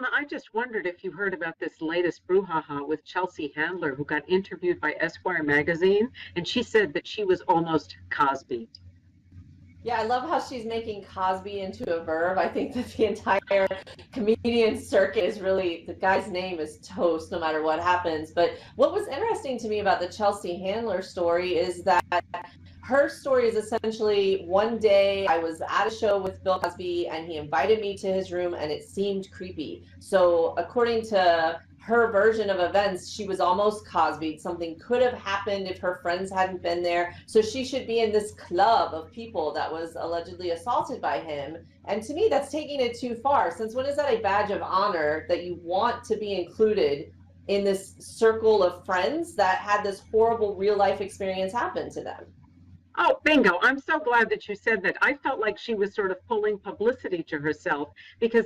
Donna, I just wondered if you heard about this latest brouhaha with Chelsea Handler, who got interviewed by Esquire magazine, and she said that she was almost Cosby. Yeah, I love how she's making Cosby into a verb. I think that the entire comedian circuit is really, the guy's name is toast no matter what happens. But what was interesting to me about the Chelsea Handler story is that her story is essentially one day I was at a show with Bill Cosby and he invited me to his room and it seemed creepy. So, according to her version of events, she was almost Cosby. Something could have happened if her friends hadn't been there. So, she should be in this club of people that was allegedly assaulted by him. And to me, that's taking it too far. Since when is that a badge of honor that you want to be included in this circle of friends that had this horrible real life experience happen to them? Oh, bingo. I'm so glad that you said that. I felt like she was sort of pulling publicity to herself because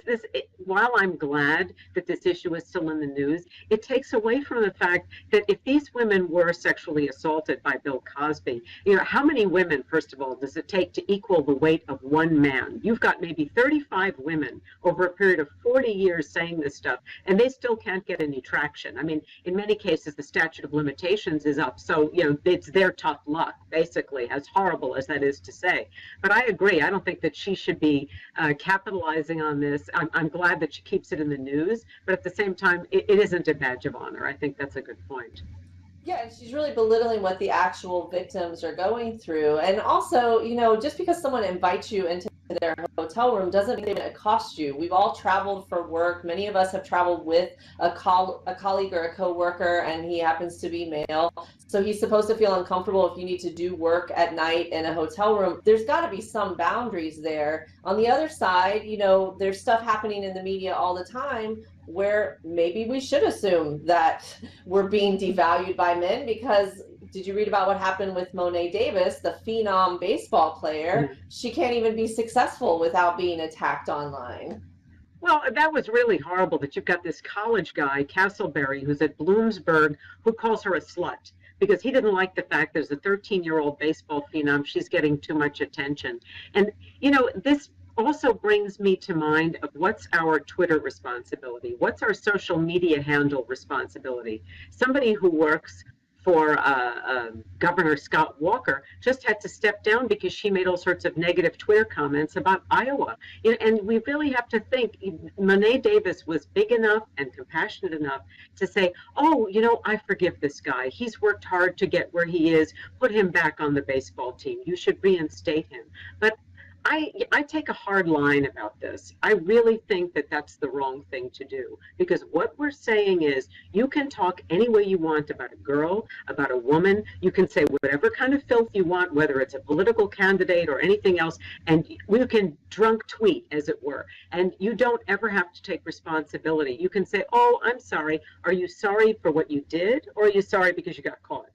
while I'm glad that this issue is still in the news, it takes away from the fact that if these women were sexually assaulted by Bill Cosby, how many women, first of all, does it take to equal the weight of one man? You've got maybe 35 women over a period of 40 years saying this stuff, and they still can't get any traction. I mean, in many cases, the statute of limitations is up, so, it's their tough luck, basically, as horrible as that is to say. But I agree. I don't think that she should be capitalizing on this. I'm glad that she keeps it in the news, but at the same time, it isn't a badge of honor. I think that's a good point. Yeah, and she's really belittling what the actual victims are going through. And also, just because someone invites you into their hotel room doesn't mean it costs you. We've all traveled for work. Many of us have traveled with a colleague or a coworker, and he happens to be male. So he's supposed to feel uncomfortable if you need to do work at night in a hotel room. There's got to be some boundaries there. On the other side, there's stuff happening in the media all the time where maybe we should assume that we're being devalued by men because did you read about what happened with Monet Davis, the phenom baseball player? Mhm. She can't even be successful without being attacked online. Well, that was really horrible that you've got this college guy, Castleberry, who's at Bloomsburg, who calls her a slut because he didn't like the fact there's a 13-year-old baseball phenom. She's getting too much attention. And, this also brings me to mind of what's our Twitter responsibility? What's our social media handle responsibility? Somebody who works for Governor Scott Walker just had to step down because she made all sorts of negative Twitter comments about Iowa. And we really have to think, Monet Davis was big enough and compassionate enough to say, oh, I forgive this guy. He's worked hard to get where he is. Put him back on the baseball team. You should reinstate him. But I take a hard line about this. I really think that that's the wrong thing to do because what we're saying is you can talk any way you want about a girl, about a woman. You can say whatever kind of filth you want, whether it's a political candidate or anything else, and you can drunk tweet, as it were, and you don't ever have to take responsibility. You can say, oh, I'm sorry. Are you sorry for what you did, or are you sorry because you got caught?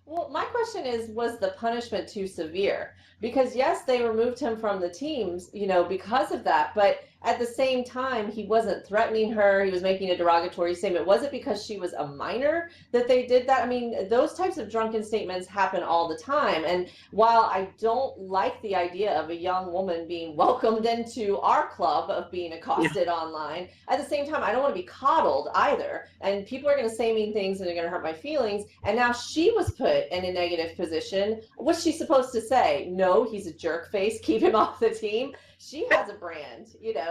Well, my question is, was the punishment too severe? Because yes, they removed him from the teams, because of that. But at the same time, he wasn't threatening her. He was making a derogatory statement. Was it because she was a minor that they did that? I mean, those types of drunken statements happen all the time. And while I don't like the idea of a young woman being welcomed into our club of being accosted online, at the same time, I don't want to be coddled either. And people are going to say mean things and they're going to hurt my feelings. And now she was put in a negative position. What's she supposed to say? No, he's a jerk face. Keep him off the team. She has a brand,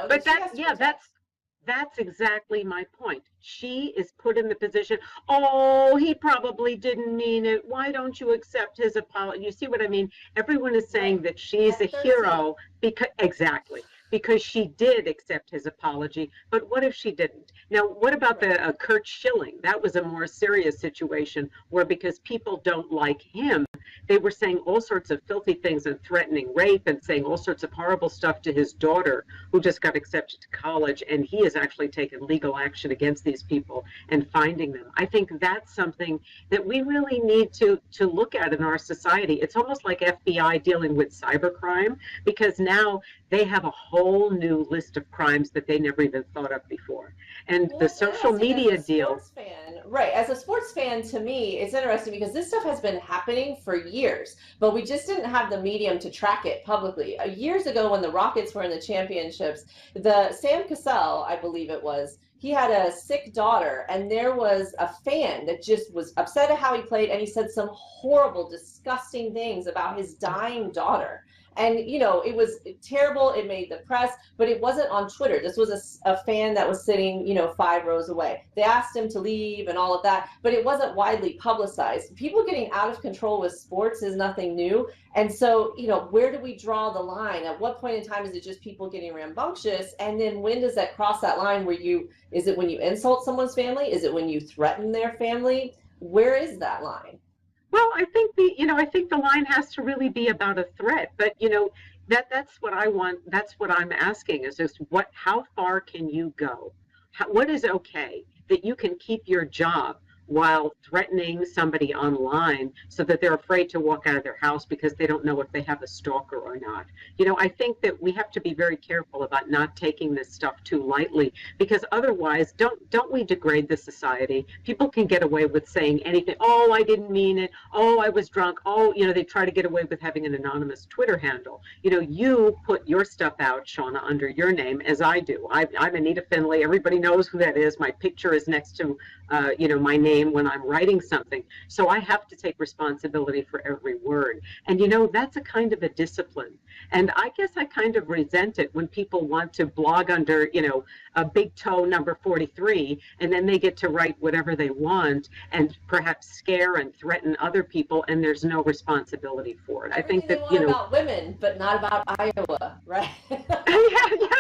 But that that's exactly my point. She is put in the position, oh, he probably didn't mean it. Why don't you accept his apology? You see what I mean? Everyone is saying right. that she's a At 13. hero because she did accept his apology. But what if she didn't? Now, what about Right. the Kurt Schilling? That was a more serious situation where because people don't like him, they were saying all sorts of filthy things and threatening rape and saying all sorts of horrible stuff to his daughter who just got accepted to college. And he has actually taken legal action against these people and finding them. I think that's something that we really need to look at in our society. It's almost like FBI dealing with cybercrime because now they have a whole new list of crimes that they never even thought of before. And Well, the it's social interesting as media a deal. sports fan, right? As a sports fan, to me, it's interesting because this stuff has been happening for years, but we just didn't have the medium to track it publicly. Years ago, when the Rockets were in the championships, the Sam Cassell, I believe it was, he had a sick daughter, and there was a fan that just was upset at how he played, and he said some horrible, disgusting things about his dying daughter. And it was terrible. It made the press, but it wasn't on Twitter. This was a fan that was sitting, 5 rows away. They asked him to leave and all of that, but it wasn't widely publicized. People getting out of control with sports is nothing new. And so, where do we draw the line? At what point in time is it just people getting rambunctious? And then when does that cross that line where is it when you insult someone's family? Is it when you threaten their family? Where is that line? Well, I think the line has to really be about a threat, but that's what I want. That's what I'm asking is just how far can you go? What is okay that you can keep your job while threatening somebody online so that they're afraid to walk out of their house because they don't know if they have a stalker or not. I think that we have to be very careful about not taking this stuff too lightly because otherwise, don't we degrade the society? People can get away with saying anything. Oh, I didn't mean it. Oh, I was drunk. Oh, they try to get away with having an anonymous Twitter handle. You put your stuff out, Shauna, under your name, as I do. I'm Anita Finley. Everybody knows who that is. My picture is next to my name when I'm writing something. So I have to take responsibility for every word. And that's a kind of a discipline. And I guess I kind of resent it when people want to blog under, a big toe number 43, and then they get to write whatever they want and perhaps scare and threaten other people, and there's no responsibility for it. I think Everything they that, want about women, but not about Iowa, right? yeah,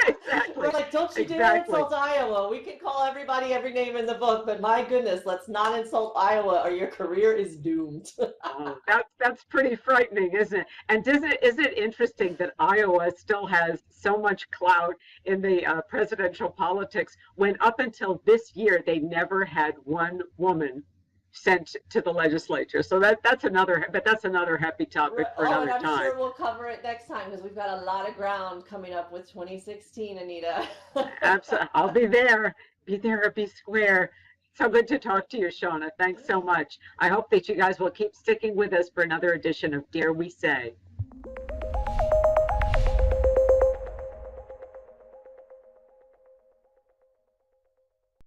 exactly. We're like, don't you dare Exactly. insult Iowa. We can call everybody every name in the book, but my goodness, let's not insult Iowa or your career is doomed. Oh, that's pretty frightening, isn't it? And is it interesting that Iowa still has so much clout in the presidential politics when up until this year they never had one woman sent to the legislature. So that's another happy topic for Oh, and another I'm time. sure we'll cover it next time because we've got a lot of ground coming up with 2016, Anita. Absolutely, I'll be there. Be there or be square. So good to talk to you, Shauna. Thanks so much. I hope that you guys will keep sticking with us for another edition of Dare We Say.